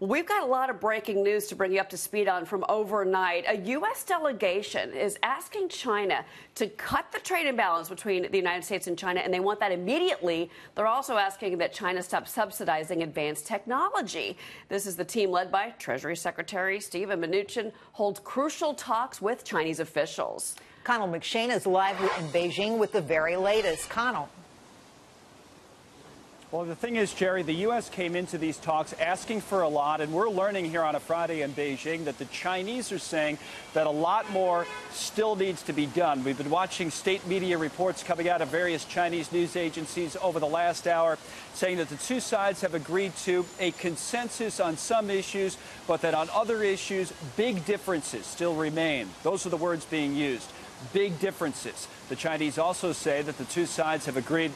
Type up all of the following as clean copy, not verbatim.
We've got a lot of breaking news to bring you up to speed on from overnight. A U.S. delegation is asking China to cut the trade imbalance between the United States and China, and they want that immediately. They're also asking that China stop subsidizing advanced technology. This is the team led by Treasury Secretary Steven Mnuchin holds crucial talks with Chinese officials. Connell McShane is live in Beijing with the very latest. Connell. Well, the thing is, Jerry, the U.S. came into these talks asking for a lot, and we're learning here on a Friday in Beijing that the Chinese are saying that a lot more still needs to be done. We've been watching state media reports coming out of various Chinese news agencies over the last hour saying that the two sides have agreed to a consensus on some issues, but that on other issues, big differences still remain. Those are the words being used. Big differences. The Chinese also say that the two sides have agreed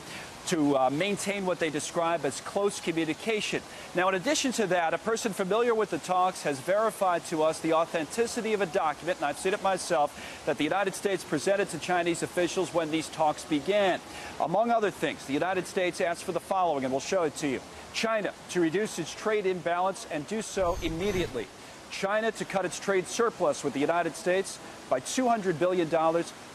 to maintain what they describe as close communication. Now, in addition to that, a person familiar with the talks has verified to us the authenticity of a document, and I've seen it myself, that the United States presented to Chinese officials when these talks began. Among other things, the United States asked for the following, and we'll show it to you. China to reduce its trade imbalance and do so immediately. China to cut its trade surplus with the United States by $200 billion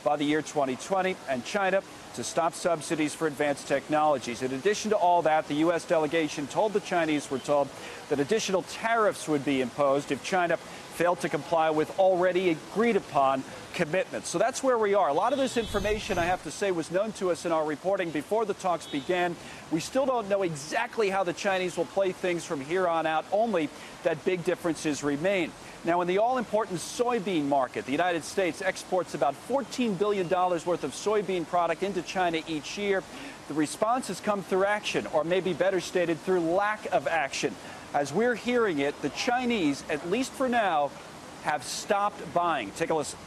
by the year 2020, and China to stop subsidies for advanced technologies. In addition to all that, the U.S. delegation told the Chinese, we're told, that additional tariffs would be imposed if China failed to comply with already agreed upon commitments. So that's where we are. A lot of this information, I have to say, was known to us in our reporting before the talks began. We still don't know exactly how the Chinese will play things from here on out, only that big differences remain. Now, in the all-important soybean market, the United States exports about $14 billion worth of soybean product into China each year. The response has come through action, or maybe better stated, through lack of action. As we're hearing it, the Chinese, at least for now, have stopped buying. Take a listen.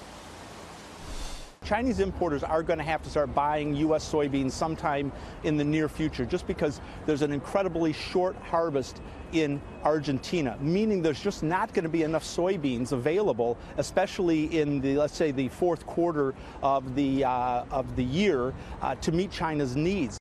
Chinese importers are going to have to start buying U.S. soybeans sometime in the near future, just because there's an incredibly short harvest in Argentina, meaning there's just not going to be enough soybeans available, especially in the, let's say, the fourth quarter of the year to meet China's needs.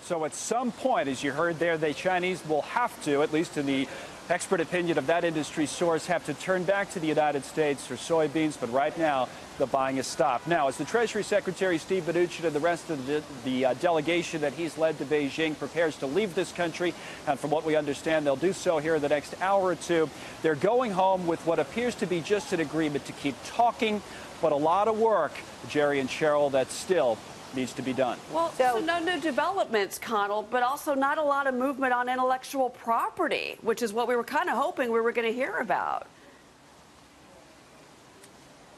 So at some point, as you heard there, the Chinese will have to, at least in the expert opinion of that industry source, have to turn back to the United States for soybeans. But right now, the buying is stopped. Now, as the Treasury Secretary Steve Mnuchin and the rest of the delegation that he's led to Beijing prepares to leave this country, and from what we understand, they'll do so here in the next hour or two, they're going home with what appears to be just an agreement to keep talking, but a lot of work, Jerry and Cheryl, that still needs to be done. Well, so no new developments, Connell, but also not a lot of movement on intellectual property, which is what we were kind of hoping we were going to hear about.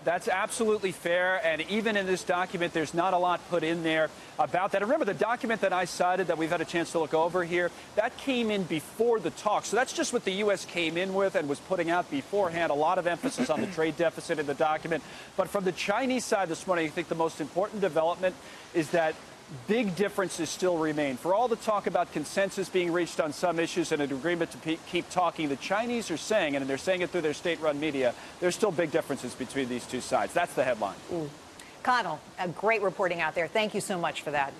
That's absolutely fair, and even in this document, there's not a lot put in there about that. And remember, the document that I cited that we've had a chance to look over here, that came in before the talk. So that's just what the U.S. came in with and was putting out beforehand. A lot of emphasis on the trade deficit in the document. But from the Chinese side this morning, I think the most important development is that big differences still remain. For all the talk about consensus being reached on some issues and an agreement to keep talking, the Chinese are saying, and they're saying it through their state-run media, there's still big differences between these two sides. That's the headline. Connell, great reporting out there. Thank you so much for that.